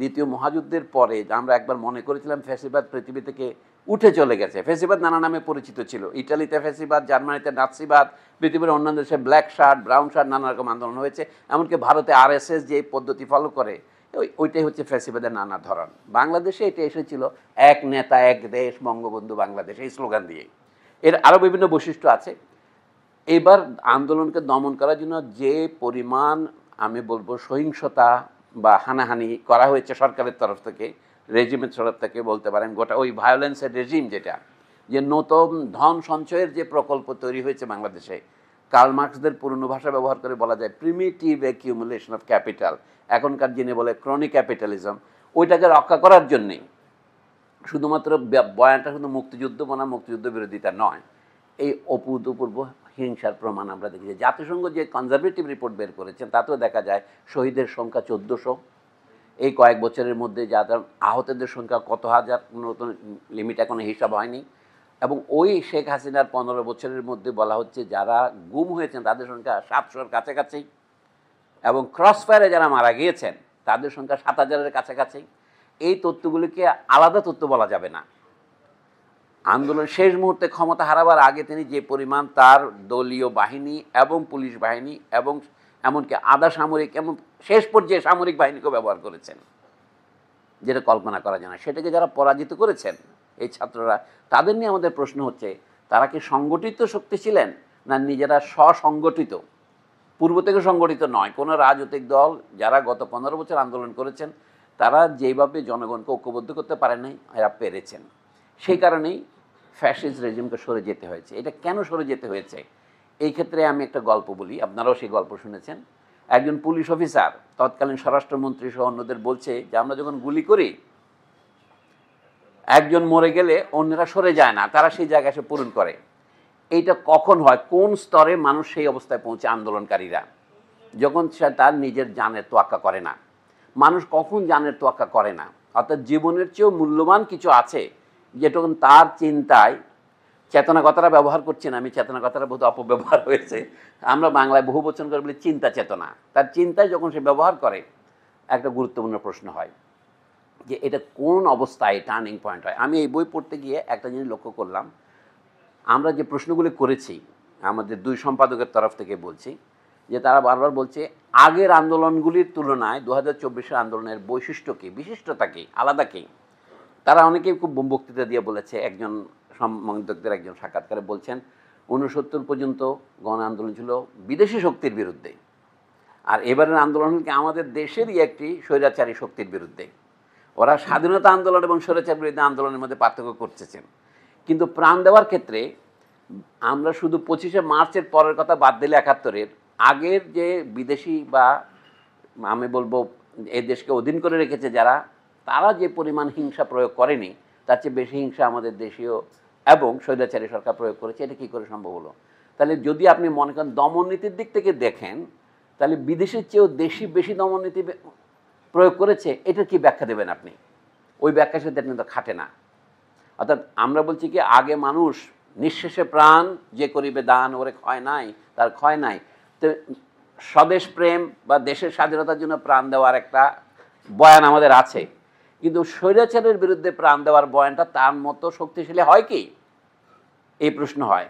দ্বিতীয় মহাযুদ্ধের পরে আমরা একবার মনে করেছিলাম ফ্যাসিবাদ পৃথিবী থেকে উঠে চলে গেছে। ফ্যাসিবাদ নানা নামে পরিচিত ছিল। ইটালিতে ফ্যাসিবাদ, জার্মানিতে নাৎসিবাদ, পৃথিবীর অন্যান্য দেশে ব্ল্যাক শার্ট, ব্রাউন শার্ট, নানা রকম আন্দোলন হয়েছে। এমনকি ভারতে আরএসএস যে পদ্ধতি ফলো করে ওইটাই হচ্ছে ফ্যাসিবাদের নানা ধরন। বাংলাদেশে এটা এসেছিল এক নেতা এক দেশ বঙ্গবন্ধু বাংলাদেশ এই স্লোগান দিয়ে। এর আরও বিভিন্ন বৈশিষ্ট্য আছে। এবার আন্দোলনকে দমন করার জন্য যে পরিমাণ আমি বলবো সহিংসতা বা হানাহানি করা হয়েছে সরকারের তরফ থেকে, রেজিমের তরফ থেকে বলতে পারেন, গোটা ওই ভায়োলেন্সের রেজিম যেটা, যে নতুন ধন সঞ্চয়ের যে প্রকল্প তৈরি হয়েছে বাংলাদেশে, কার্ল মার্কসদের পুরনো ভাষা ব্যবহার করে বলা যায় প্রিমিটিভ অ্যাকিউমুলেশন অফ ক্যাপিটাল, এখনকার যিনি বলে ক্রনিক ক্যাপিটালিজম, ওইটাকে রক্ষা করার জন্যে শুধুমাত্র বয়ানটা শুধু মুক্তিযুদ্ধ বনাম মুক্তিযুদ্ধ বিরোধিতা নয়, এই অভূতপূর্ব হিংসার প্রমাণ আমরা দেখেছি। জাতিসংঘ যে কনজারভেটিভ রিপোর্ট বের করেছেন তাতেও দেখা যায় শহীদের সংখ্যা 1400, এই কয়েক বছরের মধ্যে যাদের আহতদের সংখ্যা কত হাজার, নতুন লিমিট এখনো হিসাব হয়নি। এবং ওই শেখ হাসিনার 15 বছরের মধ্যে বলা হচ্ছে যারা গুম হয়েছেন তাদের সংখ্যা 700-র কাছাকাছি, এবং ক্রসফায়ারে যারা মারা গিয়েছেন তাদের সংখ্যা 7000-এর কাছাকাছি। এই তথ্যগুলিকে আলাদা তথ্য বলা যাবে না। আন্দোলন শেষ মুহূর্তে ক্ষমতা হারাবার আগে তিনি যে পরিমাণ তার দলীয় বাহিনী এবং পুলিশ বাহিনী এবং এমনকি আধা সামরিক এবং শেষ পর্যায়ে সামরিক বাহিনীকেও ব্যবহার করেছেন, যেটা কল্পনা করা যায় না। সেটাকে যারা পরাজিত করেছেন এই ছাত্ররা, তাদের নিয়ে আমাদের প্রশ্ন হচ্ছে তারা কি সংগঠিত শক্তি ছিলেন না নিজেরা স্বসংগঠিত? পূর্ব থেকে সংগঠিত নয়। কোনো রাজনৈতিক দল যারা গত 15 বছর আন্দোলন করেছেন তারা যেভাবে জনগণকে ঐক্যবদ্ধ করতে পারেন নাই, এরা পেরেছেন। সেই কারণেই ফ্যাসিস্ট রেজিমকে সরে যেতে হয়েছে। এটা কেন সরে যেতে হয়েছে, এই ক্ষেত্রে আমি একটা গল্প বলি, আপনারাও সেই গল্প শুনেছেন। একজন পুলিশ অফিসার তৎকালীন স্বরাষ্ট্রমন্ত্রী সহ অন্যদের বলছে যে আমরা যখন গুলি করি একজন মরে গেলে অন্যরা সরে যায় না, তারা সেই জায়গায় এসে পূরণ করে। এইটা কখন হয়, কোন স্তরে মানুষ সেই অবস্থায় পৌঁছে? আন্দোলনকারীরা যখন সে তার নিজের জানের তোয়াক্কা করে না। মানুষ কখন জানের তোয়াক্কা করে না? অর্থাৎ জীবনের চেয়েও মূল্যবান কিছু আছে যেটুকু তার চিন্তায়, চেতনা কথাটা ব্যবহার করছি না আমি, চেতনা কথাটা বহুত অপব্যবহার হয়েছে। আমরা বাংলায় বহু বচন করে বলি চিন্তা চেতনা। তার চিন্তায় যখন সে ব্যবহার করে একটা গুরুত্বপূর্ণ প্রশ্ন হয় যে এটা কোন অবস্থায় টার্নিং পয়েন্ট হয়। আমি এই বই পড়তে গিয়ে একটা জিনিস লক্ষ্য করলাম, আমরা যে প্রশ্নগুলি করেছি আমাদের 2 সম্পাদকের তরফ থেকে বলছি, যে তারা বারবার বলছে আগের আন্দোলনগুলির তুলনায় 2024-এর আন্দোলনের বৈশিষ্ট্য কী, বিশিষ্টতা কী, আলাদা কী। তারা অনেকেই খুব বক্তৃতা দিয়ে বলেছে। একজন সম্পাদকদের একজন সাক্ষাৎকারে বলছেন 69 পর্যন্ত গণ আন্দোলন ছিল বিদেশি শক্তির বিরুদ্ধে, আর এবারের আন্দোলন কি আমাদের দেশেরই একটি স্বৈরাচারী শক্তির বিরুদ্ধে। ওরা স্বাধীনতা আন্দোলন এবং স্বৈরাচার বিরুদ্ধে আন্দোলনের মধ্যে পার্থক্য করতেছেন। কিন্তু প্রাণ দেওয়ার ক্ষেত্রে আমরা শুধু 25শে মার্চের পরের কথা বাদ দিলে 71-এর আগের যে বিদেশি বা আমি বলবো এই দেশকে অধীন করে রেখেছে যারা, তারা যে পরিমাণ হিংসা প্রয়োগ করেনি তার চেয়ে বেশি হিংসা আমাদের দেশীয় এবং স্বৈরাচারী সরকার প্রয়োগ করেছে। এটা কী করে সম্ভব হলো? তাহলে যদি আপনি মনে করেন দমননীতির দিক থেকে দেখেন, তাহলে বিদেশের চেয়েও দেশি বেশি দমননীতি প্রয়োগ করেছে, এটার কি ব্যাখ্যা দেবেন আপনি? ওই ব্যাখ্যার সাথে আপনি তো খাটে না। অর্থাৎ আমরা বলছি কি আগে মানুষ নিঃশেষে প্রাণ যে করিবে দান ওরে ক্ষয় নাই, তার ক্ষয় নাই। তো স্বদেশ প্রেম বা দেশের স্বাধীনতার জন্য প্রাণ দেওয়ার একটা বয়ান আমাদের আছে, কিন্তু স্বৈরাচারের বিরুদ্ধে প্রাণ দেওয়ার বয়ানটা তার মতো শক্তিশালী হয় কি, এই প্রশ্ন হয়।